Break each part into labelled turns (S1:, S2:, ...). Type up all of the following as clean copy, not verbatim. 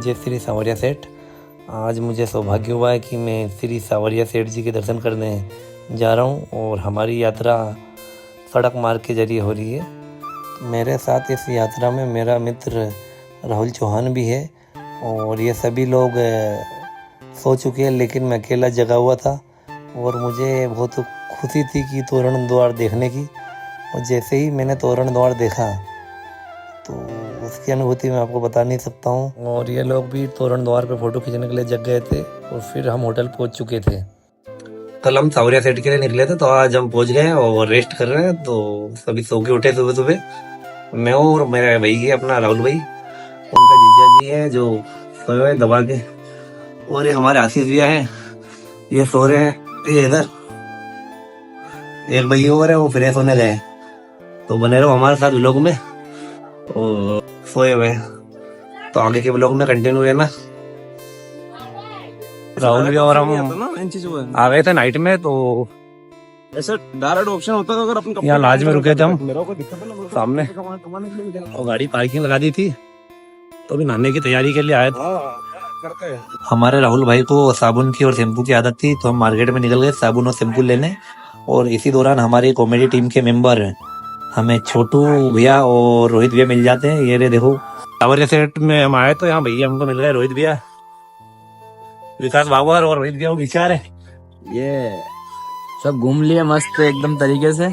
S1: जय श्री सांवरिया सेठ। आज मुझे सौभाग्य हुआ है कि मैं श्री सांवरिया सेठ जी के दर्शन करने जा रहा हूँ और हमारी यात्रा सड़क मार्ग के जरिए हो रही है। मेरे साथ इस यात्रा में मेरा मित्र राहुल चौहान भी है और ये सभी लोग सो चुके हैं, लेकिन मैं अकेला जगा हुआ था और मुझे बहुत खुशी थी कि तोरण द्वार देखने की। और जैसे ही मैंने तोरण द्वार देखा तो उसकी अनुभूति मैं आपको बता नहीं सकता हूँ। और ये लोग भी तोरण द्वार पे फ़ोटो खींचने के लिए जग गए थे और फिर हम होटल पहुँच चुके थे। कल हम सांवरिया सेठ के लिए निकले थे तो आज हम पहुँच गए और रेस्ट कर रहे हैं। तो सभी सो के उठे सुबह सुबह। मैं और मेरा भाई है अपना राहुल भाई, उनका जीजा जी है जो सोए हुए दबा के, और ये हमारे आशीष भैया है, ये सो रहे हैं। ये इधर एक भैया और है, वो फ्रेश होने गए। तो बने रहो हमारे साथ व्लॉग में और सोए हुए। तो आगे के व्लॉग में कंटिन्यू रहना। राहुल भी और हम आ गए थे नाइट में, तो
S2: ऐसा डायरेक्ट ऑप्शन होता है अगर अपन
S1: यहाँ लाज में रुके थे हम सामने और गाड़ी पार्किंग लगा दी थी। तो अभी नहाने की तैयारी के लिए आए थे। हमारे राहुल भाई को साबुन की और शैम्पू की आदत थी, तो हम मार्केट में निकल गए साबुन और शैम्पू लेने। और इसी दौरान हमारी कॉमेडी टीम के मेंबर हमें छोटू भैया और रोहित भैया मिल जाते हैं। ये रे देखो, सांवरिया सेठ में हम आए तो यहाँ भैया हमको मिल गए, रोहित भैया, विकास बाबर और रोहित भैया वो विचार है।
S3: ये सब घूम लिए मस्त एकदम तरीके से,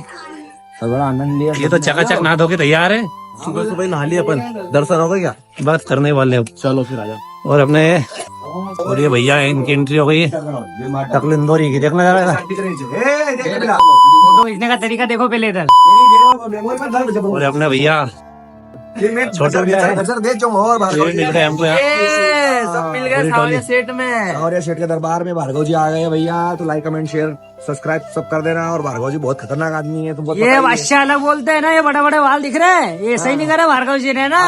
S3: सब बड़ा आनंद लिया।
S1: ये तो चकाचक नहा धो के तैयार है।
S2: सुबह सुबह नहा लिया अपन, दर्शन होगा क्या?
S1: बस करने वाले अब।
S2: चलो फिर आजा।
S1: और अपने और ये भैया है, इनकी एंट्री हो गई है। टकल इंदौरी की देखना जा रहा है।
S3: फोटो खींचने का तरीका देखो पहले इधर।
S1: और अपने भैया छोटे भैया है, ये मिल गए हमको यहाँ।
S3: सब मिल गए सांवरिया सेठ में।
S2: सांवरिया सेठ के दरबार में भार्गव जी आ गए हैं भैया। तो लाइक कमेंट शेयर सब्सक्राइब सब कर देना। और भार्गव जी बहुत खतरनाक आदमी है, तुमको
S3: ये बादशाह अलग बोलते हैं ना, ये बड़े बड़े बाल दिख रहे हैं, ये सही नहीं करे भार्गव जी ने ना।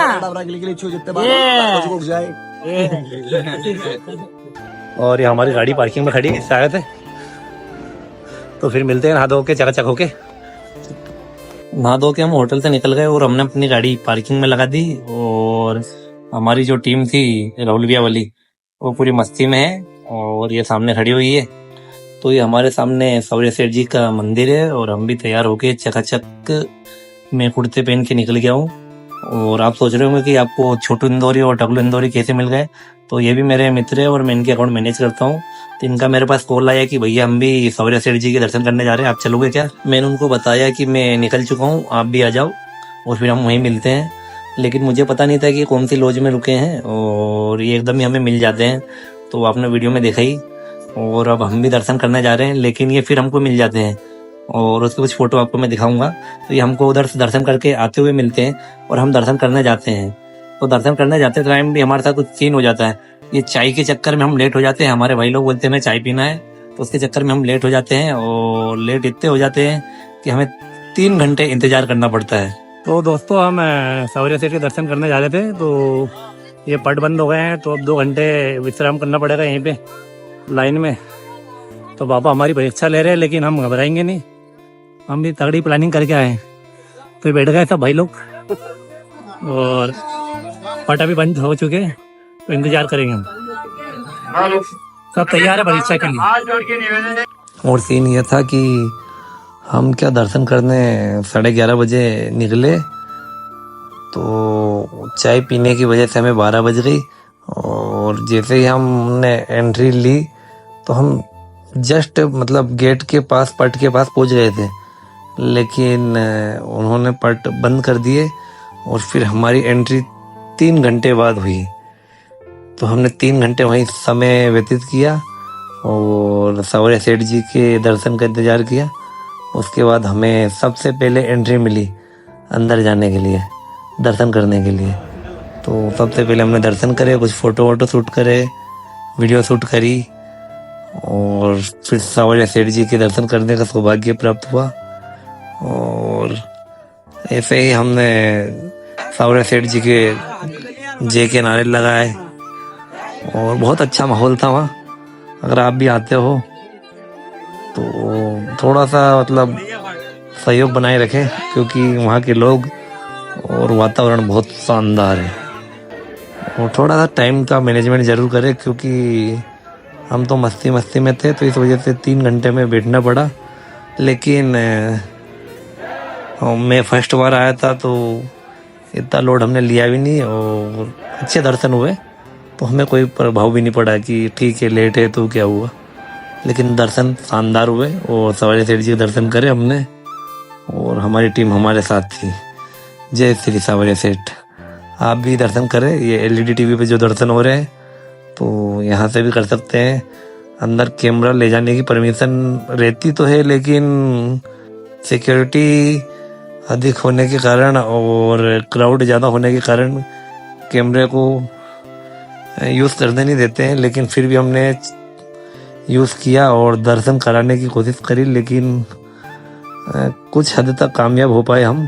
S1: और ये हमारी गाड़ी पार्किंग में खड़ी है, इससे आए थे। तो फिर मिलते हैं नहा धो के चकाचक होके। नहा धो के हम होटल से निकल गए और हमने अपनी गाड़ी पार्किंग में लगा दी। और हमारी जो टीम थी राहुल भैया वाली, वो पूरी मस्ती में है और ये सामने खड़ी हुई है। तो ये हमारे सामने सांवरिया सेठ जी का मंदिर है और हम भी तैयार होके चकाचक में कुर्ते पहन के निकल गया हूँ। और आप सोच रहे होंगे कि आपको छोटू इंदौरी और टकलू इंदौरी कैसे मिल गए। तो ये भी मेरे मित्र है और मैं इनके अकाउंट मैनेज करता हूँ। तो इनका मेरे पास कॉल आया कि भैया हम भी सांवरिया सेठ जी के दर्शन करने जा रहे हैं, आप चलोगे क्या? मैंने उनको बताया कि मैं निकल चुका हूँ, आप भी आ जाओ और फिर हम वहीं मिलते हैं। लेकिन मुझे पता नहीं था कि कौन सी लॉज में रुके हैं और ये एकदम ही हमें मिल जाते हैं। तो आपने वीडियो में देखा ही। और अब हम भी दर्शन करने जा रहे हैं, लेकिन ये फिर हमको मिल जाते हैं और उसके कुछ फोटो आपको मैं दिखाऊंगा। तो ये हमको उधर से दर्शन करके आते हुए मिलते हैं और हम दर्शन करने जाते हैं। तो दर्शन करने जाते टाइम भी हमारे साथ कुछ सीन हो जाता है। ये चाय के चक्कर में हम लेट हो जाते हैं। हमारे भाई लोग बोलते हैं हमें चाय पीना है, तो उसके चक्कर में हम लेट हो जाते हैं और लेट इतने हो जाते हैं कि हमें 3 घंटे इंतजार करना पड़ता है। तो दोस्तों हम सांवरिया सेठ के दर्शन करने जा रहे थे, तो ये पट बंद हो गए हैं, तो अब 2 घंटे विश्राम करना पड़ेगा यहीं पे लाइन में। तो पापा हमारी परीक्षा ले रहे हैं, लेकिन हम घबराएंगे नहीं, हम भी तगड़ी प्लानिंग करके आए। तो बैठ गए सब भाई लोग और पट अभी बंद हो चुके हैं, तो इंतजार करेंगे हम। सब तैयार है परीक्षा के लिए। और सीन ये था कि हम क्या दर्शन करने 11:30 बजे निकले, तो चाय पीने की वजह से हमें 12 बज गई। और जैसे ही हमने एंट्री ली तो हम जस्ट मतलब गेट के पास, पट के पास पहुंच गए थे, लेकिन उन्होंने पट बंद कर दिए और फिर हमारी एंट्री 3 घंटे बाद हुई। तो हमने 3 घंटे वहीं समय व्यतीत किया और सांवरिया सेठ जी के दर्शन का इंतजार किया। उसके बाद हमें सबसे पहले एंट्री मिली अंदर जाने के लिए, दर्शन करने के लिए। तो सबसे पहले हमने दर्शन करे, कुछ फ़ोटो वोटो शूट करे, वीडियो शूट करी और फिर सांवरिया सेठ जी के दर्शन करने का सौभाग्य प्राप्त हुआ। और ऐसे ही हमने सांवरिया सेठ जी के जय के नारे लगाए और बहुत अच्छा माहौल था वहाँ। अगर आप भी आते हो तो थोड़ा सा मतलब सहयोग बनाए रखें, क्योंकि वहाँ के लोग और वातावरण बहुत शानदार है। और थोड़ा सा टाइम का मैनेजमेंट ज़रूर करें, क्योंकि हम तो मस्ती मस्ती में थे, तो इस वजह से 3 घंटे में बैठना पड़ा। लेकिन मैं फर्स्ट बार आया था तो इतना लोड हमने लिया भी नहीं और अच्छे दर्शन हुए, तो हमें कोई प्रभाव भी नहीं पड़ा कि ठीक है लेट है तो क्या हुआ। लेकिन दर्शन शानदार हुए और सवारी सेठ जी के दर्शन करे हमने और हमारी टीम हमारे साथ थी। जय श्री सावरिया सेठ। आप भी दर्शन करें, ये LED टीवी पे जो दर्शन हो रहे हैं तो यहाँ से भी कर सकते हैं। अंदर कैमरा ले जाने की परमिशन रहती तो है, लेकिन सिक्योरिटी अधिक होने के कारण और क्राउड ज़्यादा होने के कारण कैमरे को यूज़ करने नहीं देते हैं। लेकिन फिर भी हमने यूज़ किया और दर्शन कराने की कोशिश करी, लेकिन कुछ हद तक कामयाब हो पाए हम।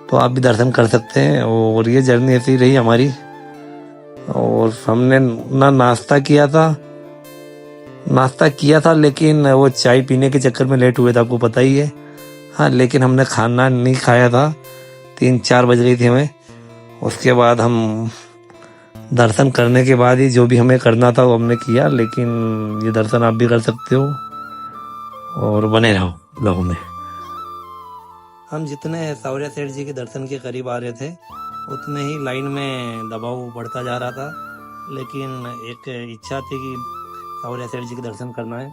S1: तो आप भी दर्शन कर सकते हैं और ये जर्नी ऐसी रही हमारी। और हमने ना नाश्ता किया था, लेकिन वो चाय पीने के चक्कर में लेट हुए थे, आपको पता ही है। हाँ, लेकिन हमने खाना नहीं खाया था, 3-4 बज गई थी हमें। उसके बाद हम दर्शन करने के बाद ही जो भी हमें करना था वो हमने किया। लेकिन ये दर्शन आप भी कर सकते हो और बने रहो ब्लॉग में। हम जितने सावरिया सेठ जी के दर्शन के करीब आ रहे थे उतने ही लाइन में दबाव बढ़ता जा रहा था। लेकिन एक इच्छा थी कि सावरिया सेठ जी के दर्शन करना है,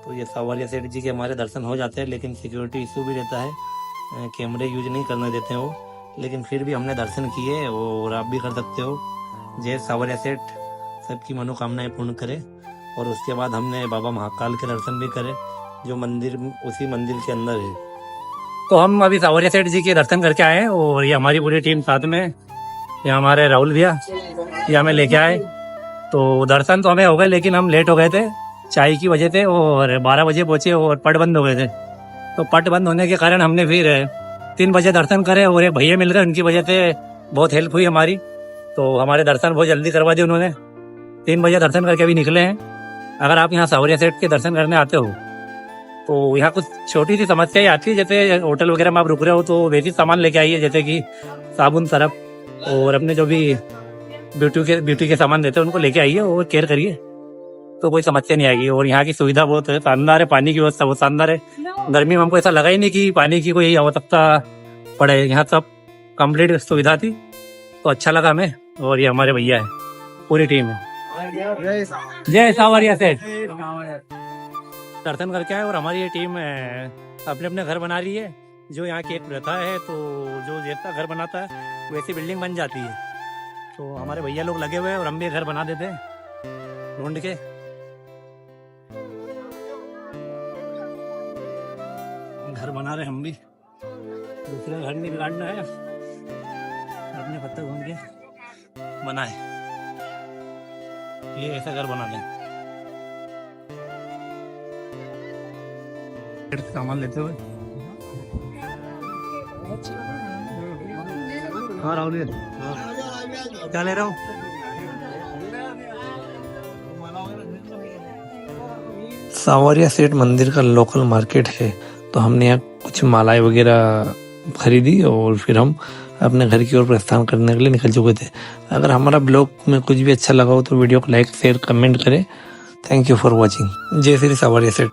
S1: तो ये सावरिया सेठ जी के हमारे दर्शन हो जाते हैं। लेकिन सिक्योरिटी इशू भी रहता है, कैमरे यूज नहीं करने देते हैं वो। लेकिन फिर भी हमने दर्शन किए और आप भी कर सकते हो। जय सावरिया सेठ सबकी मनोकामनाएं पूर्ण करे। और उसके बाद हमने बाबा महाकाल के दर्शन भी करे, जो मंदिर उसी मंदिर के अंदर है। तो हम अभी सावरिया सेठ जी के दर्शन करके आए हैं और ये हमारी पूरी टीम साथ में। ये हमारे राहुल भैया ये हमें लेके आए। तो दर्शन तो हमें हो गए, लेकिन हम लेट हो गए थे चाय की वजह से और 12 बजे पहुंचे और पट बंद हो गए थे। तो पट बंद होने के कारण हमने फिर 3 बजे दर्शन करे और एक भैया मिल गए, उनकी वजह से बहुत हेल्प हुई हमारी। तो हमारे दर्शन बहुत जल्दी करवा दिए उन्होंने। 3 बजे दर्शन करके अभी निकले हैं। अगर आप यहाँ सावरिया सेठ के दर्शन करने आते हो तो यहाँ कुछ छोटी सी समस्याएं आती है, जैसे होटल वगैरह में आप रुक रहे हो तो वैसी सामान लेके आइए, जैसे कि साबुन सरफ और अपने जो भी ब्यूटी के सामान देते हैं उनको लेके आइए और केयर करिए, तो कोई समस्या नहीं आएगी। और यहाँ की सुविधा बहुत शानदार है, पानी की व्यवस्था बहुत शानदार है। गर्मी में हमको ऐसा लगा ही नहीं कि पानी की कोई आवश्यकता पड़े, यहाँ सब कंप्लीट सुविधा थी, तो अच्छा लगा हमें। और ये हमारे भैया है, पूरी टीम है। जय सावरिया सेठ। दर्शन करके आए और हमारी ये टीम अपने अपने घर बना रही है। जो यहाँ की एक प्रथा है, तो जो जैसा घर बनाता है वैसी बिल्डिंग बन जाती है। तो हमारे भैया लोग लगे हुए हैं और हम भी घर बना देते हैं ढूंढ के। घर बना रहे हम भी, दूसरे घर नहीं बिगाड़ना है, अपने पत्थर ढूंढ के बनाए। ये ऐसा घर बना दें। सामान लेते हुए हाँ राहुल क्या ले रहा हूँ। सावरिया सेठ मंदिर का लोकल मार्केट है, तो हमने यहाँ कुछ मालाएं वगैरह खरीदी और फिर हम अपने घर की ओर प्रस्थान करने के लिए निकल चुके थे। अगर हमारा ब्लॉग में कुछ भी अच्छा लगा हो तो वीडियो को लाइक शेयर कमेंट करें। Thank you for watching. जय श्री सावरिया सेठ।